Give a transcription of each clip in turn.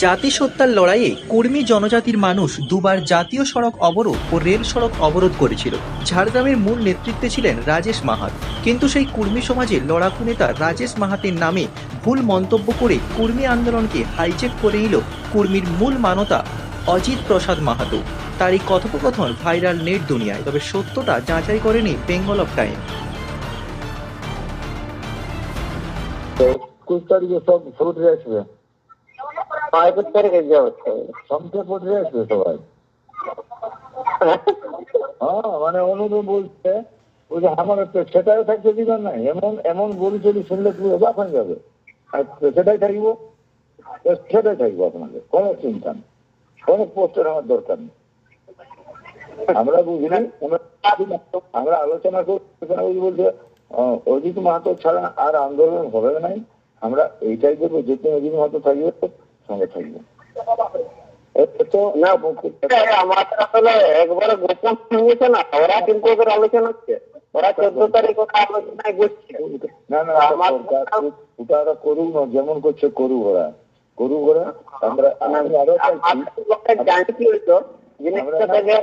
জাতিসত্তার লড়াইয়ে কর্মী জনজাতির মানুষ দুবার জাতীয় সড়ক অবরোধ ও রেল সড়ক অবরোধ করেছিল। ঝাড়গ্রামের মূল নেতৃত্বে ছিলেন রাজেশ মাহাত, কিন্তু সেই কর্মী সমাজের লড়াকু নেতা রাজেশ মাহাতের নামে ভুল মন্তব্য করে কর্মী আন্দোলনকে হাইজ্যাক করে নিল কর্মীর মূল মানতা অজিত প্রসাদ মাহাতো। তার এই কথোপকথন ভাইরাল নেট দুনিয়ায়, তবে সত্যটা যাচাই করেনি বেঙ্গল অফ টাইম। 21 তারিখে সব ফুটে আসবে, 21 তারিখে যাওয়া হচ্ছে। সবটা ফুটে আসবে সবাই। হ্যাঁ, মানে অনুরোধ বলছে ওই যে আমার সেটাই থাকতে দিবেন না, এমন এমন বলি চলি শুনলে তুমি অবাক হয়ে যাবে। আর সেটাই থাকবো, সেটাই থাকবো, আপনাদের কোনো চিন্তা নেই, কোনো পোস্টের আমার দরকার নেই। আমরা বুঝি না, আমরা আলোচনা করি বলছে অজিত মাহাতো ছাড়া আর আন্দোলন হবে নাই। আমরা এইটাই দেবো, যেতে অজিত মাহাতো থাকবে সঙ্গে থাকবে। আমাদের আসলে একবারে গোপন হয়েছে না, ওরা কিন্তু ওদের আলোচনা হচ্ছে, ওরা 14 তারিখ আলোচনায় বসছে। না না, ওটা ওরা করুক না, যেমন করছে করুক, ওরা করুক। ওরা আমরা আরো জানি কি হইতো জিনিসটা থেকে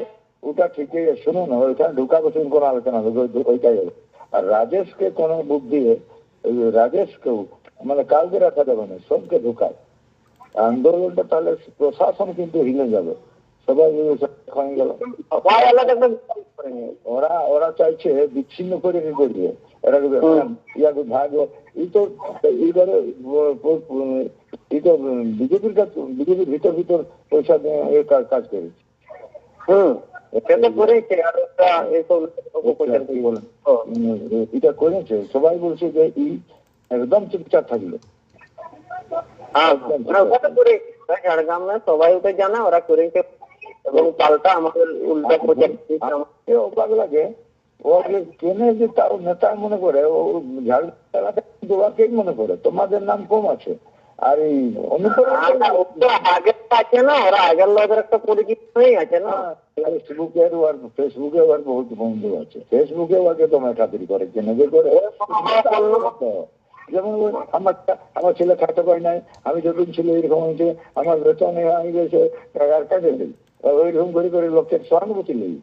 ওটা ঠিকই, শুনুন ওইখানে ঢুকা বসে কোনো আলোচনা হবে, ওইটাই হবে। আর রাজেশকে কোনো বুক দিয়ে রাজেশকেও মানে কাউকে রাখা যাবে না, সবকে ঢুকায় আন্দোলনটা, তাহলে প্রশাসন কিন্তু হিলে যাবে, সবাই হয়ে গেল। ওরা চাইছে বিচ্ছিন্ন করে কি করবে, এরা ইয়াকে ভাগ। এই তো এইবারে বিজেপির কাজ, বিজেপির ভিতর পয়সা কাজ করেছে। এটা করেছে, সবাই বলছে যে একদম চুপচাপ থাকলো। ঝাড়গ্রামে সবাই ওকে জানে, ওরা করেছে এবং পাল্টা আমাদের উল্টা অবাক লাগে। ওকে কেনে যে তার নেতা মনে করে, ও ঝাড়গ্রাম মনে করে তোমাদের নাম কম আছে। আর এই আগের আছে না, ওরা আগের লোকের একটা পরিচিত হয়ে আছে না। ফেসবুকে আর বহুত বন্ধু আছে, ফেসবুকেও আগে তোমায় খাতির করে, কেনে করে। যেমন আমার ছেলে খাতে পারি নাই, আমি যতদিন ছিল এরকম হয়েছে, আমার বেতনে আমি গেছে আর কাজে নেই, ওইরকম করে করে লোকের সহানুভূতি নেই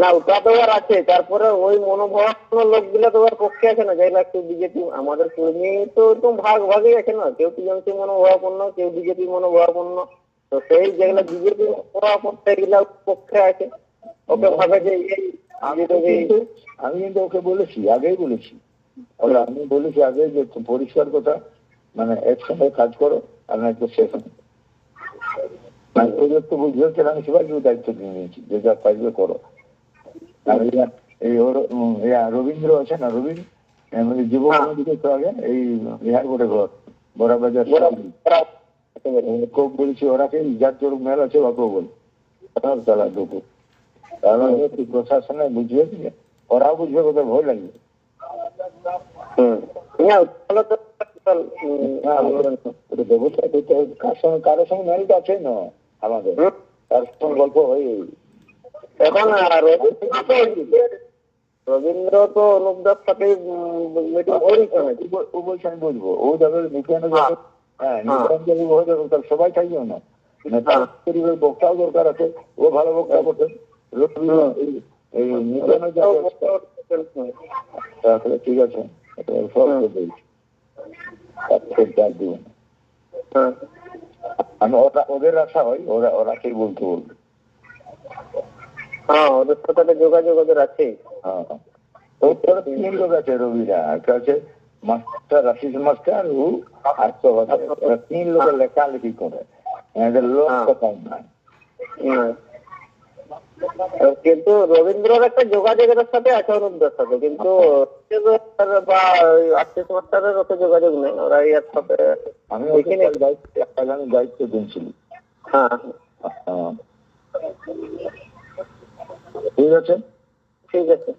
না। ওটা তো আর আছে, তারপরে ওই মনোভাবাপন্ন লোকগুলো তো আর পক্ষে আছে না, যাই একটু বিজেপি। আমাদের কর্মী তো একদম ভাগ ভাগই আছে না, কেউ টিএমসি মনোভাবাপন্ন, কেউ বিজেপি মনোভাবাপন্ন। তো সেই যেগুলা বিজেপি মনোভাবাপন্ন সেগুলা পক্ষে আছে, ওকে ভাবে যে আমি কিন্তু ওকে বলেছি, আগেই বলেছি, আমি বলেছি আগে যে পরিষ্কার কথা, মানে একসঙ্গে কাজ করো, আর না একটু শেষ একটু বুঝবে। আমি সবাইকে দায়িত্ব দিয়ে নিয়েছি, যে যা পাইবে করো। আর এই রবীন্দ্র আছে না, রবীন্দ্র যুব কমিটিকে তো আগে এই বিহার বোর্ডে ঘর বড়া বাজার খুব বলেছি, ওরাকে যার জোর মেল আছে ওকেও বল চালা দুপুর, তাহলে প্রশাসনে বুঝবে, ওরাও বুঝবে, ওদের ভয় লাগবে। কারোর সঙ্গে মেলটা আছে না আমাদের, তার সঙ্গে গল্প হয়ে এখন রবীন্দ্র তো অনুপদার সাথে বলছে, আমি বলবো ও যাবে নিত্যানন্দ যাবে, হ্যাঁ নিত্যানন্দ হয়ে যাবে, তার সবাই থাকবে না, বক্তাও দরকার আছে, ও ভালো বক্তা করছে। ঠিক আছে, সব দিব না, আমি ওদের আশা হয় ওরা কে বলতে বলবে। হ্যাঁ, ওদের সাথে যোগাযোগ ওদের আছে। হ্যাঁ, তিন লোক আছে, রবিরা একটা আছে মাস্টার, আশিস মাস্টার, ও আর 3 লোকের লেখালেখি করে, এদের লোক কথা নাই। কিন্তু রবীন্দ্রর একটা যোগাযোগ এদের সাথে আছে, অনুপদের সাথে, কিন্তু বা আশিস মাস্টারের অত যোগাযোগ নেই, ওরা এর সাথে। আমি দায়িত্ব দিয়েছিল। হ্যাঁ, ঠিক আছে, ঠিক আছে।